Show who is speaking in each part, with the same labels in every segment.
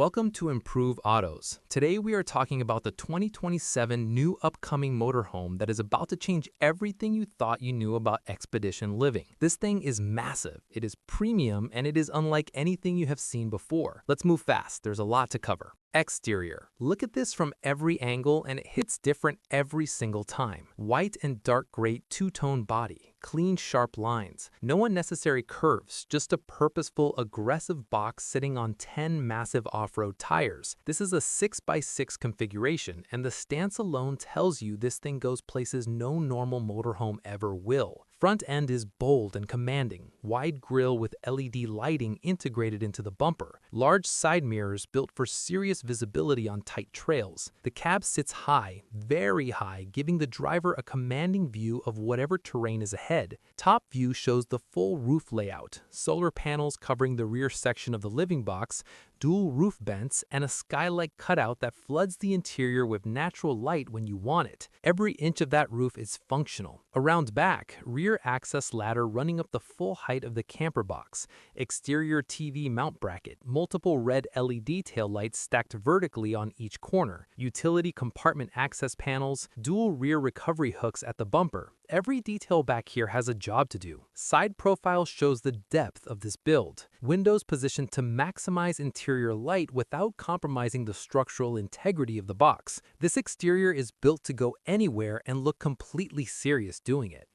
Speaker 1: Welcome to Improve Autos. Today we are talking about the 2027 new upcoming motorhome that is about to change everything you thought you knew about expedition living. This thing is massive, it is premium, and it is unlike anything you have seen before. Let's move fast, there's a lot to cover. Exterior. Look at this from every angle and it hits different every single time. White and dark gray two-tone body, clean sharp lines, no unnecessary curves, just a purposeful aggressive box sitting on 10 massive off-road tires. This is a 6x6 configuration and the stance alone tells you this thing goes places no normal motorhome ever will. Front end is bold and commanding, wide grille with LED lighting integrated into the bumper, large side mirrors built for serious visibility on tight trails. The cab sits high, very high, giving the driver a commanding view of whatever terrain is ahead. Top view shows the full roof layout, solar panels covering the rear section of the living box, dual roof vents, and a skylight cutout that floods the interior with natural light when you want it. Every inch of that roof is functional. Around back, rear access ladder running up the full height of the camper box, exterior TV mount bracket, multiple red LED taillights stacked vertically on each corner, utility compartment access panels, dual rear recovery hooks at the bumper. Every detail back here has a job to do. Side profile shows the depth of this build. Windows positioned to maximize interior light without compromising the structural integrity of the box. This exterior is built to go anywhere and look completely serious doing it.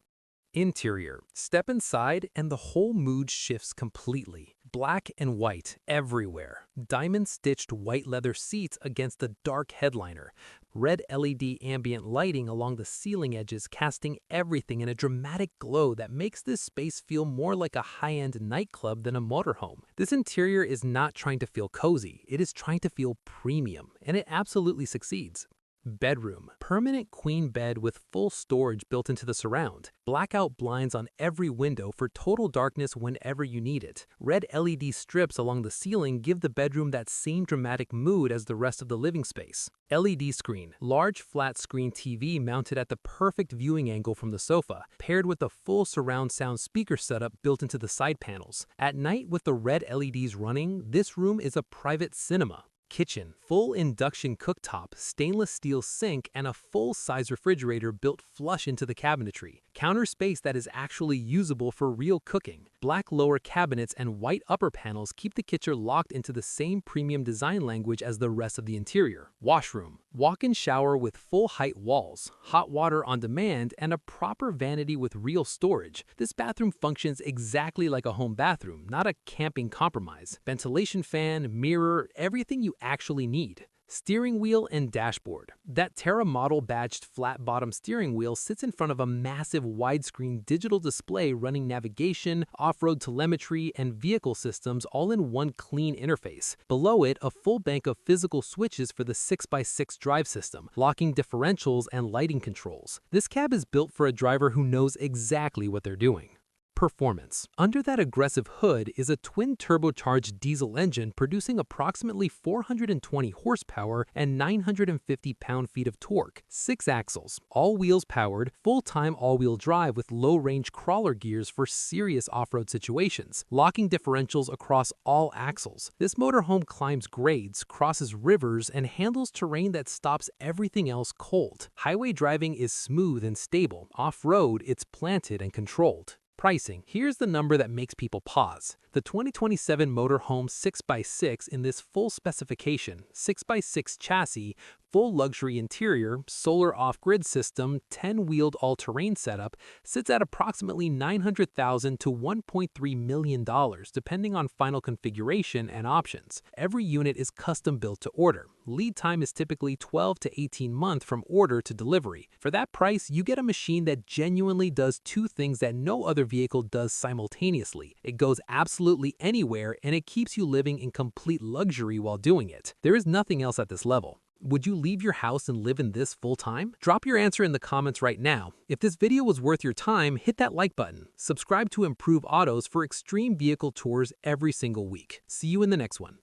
Speaker 1: Interior. Step inside and the whole mood shifts completely. Black and white everywhere. Diamond-stitched white leather seats against the dark headliner. Red LED ambient lighting along the ceiling edges casting everything in a dramatic glow that makes this space feel more like a high-end nightclub than a motorhome. This interior is not trying to feel cozy, it is trying to feel premium, and it absolutely succeeds. Bedroom. Permanent queen bed with full storage built into the surround. Blackout blinds on every window for total darkness whenever you need it. Red LED strips along the ceiling give the bedroom that same dramatic mood as the rest of the living space. LED screen. Large flat screen TV mounted at the perfect viewing angle from the sofa, paired with a full surround sound speaker setup built into the side panels. At night with the red LEDs running, this room is a private cinema. Kitchen. Full induction cooktop, stainless steel sink, and a full-size refrigerator built flush into the cabinetry. Counter space that is actually usable for real cooking. Black lower cabinets and white upper panels keep the kitchen locked into the same premium design language as the rest of the interior. Washroom. Walk-in shower with full-height walls, hot water on demand, and a proper vanity with real storage. This bathroom functions exactly like a home bathroom, not a camping compromise. Ventilation fan, mirror, everything you actually need. Steering wheel and dashboard. That Terra model badged flat bottom steering wheel sits in front of a massive widescreen digital display running navigation, off-road telemetry, and vehicle systems all in one clean interface. Below it, a full bank of physical switches for the 6x6 drive system, locking differentials and lighting controls. This cab is built for a driver who knows exactly what they're doing. Performance. Under that aggressive hood is a twin-turbocharged diesel engine producing approximately 420 horsepower and 950 pound-feet of torque. 6 axles, all wheels powered, full-time all-wheel drive with low-range crawler gears for serious off-road situations, locking differentials across all axles. This motorhome climbs grades, crosses rivers, and handles terrain that stops everything else cold. Highway driving is smooth and stable. Off-road, it's planted and controlled. Pricing. Here's the number that makes people pause. The 2027 Motorhome 6x6 in this full specification, 6x6 chassis, full luxury interior, solar off-grid system, 10-wheeled all-terrain setup, sits at approximately $900,000 to $1.3 million, depending on final configuration and options. Every unit is custom built to order. Lead time is typically 12 to 18 months from order to delivery. For that price, you get a machine that genuinely does two things that no other vehicle does simultaneously. It goes absolutely anywhere, and it keeps you living in complete luxury while doing it. There is nothing else at this level. Would you leave your house and live in this full-time? Drop your answer in the comments right now. If this video was worth your time, hit that like button. Subscribe to Improve Autos for extreme vehicle tours every single week. See you in the next one.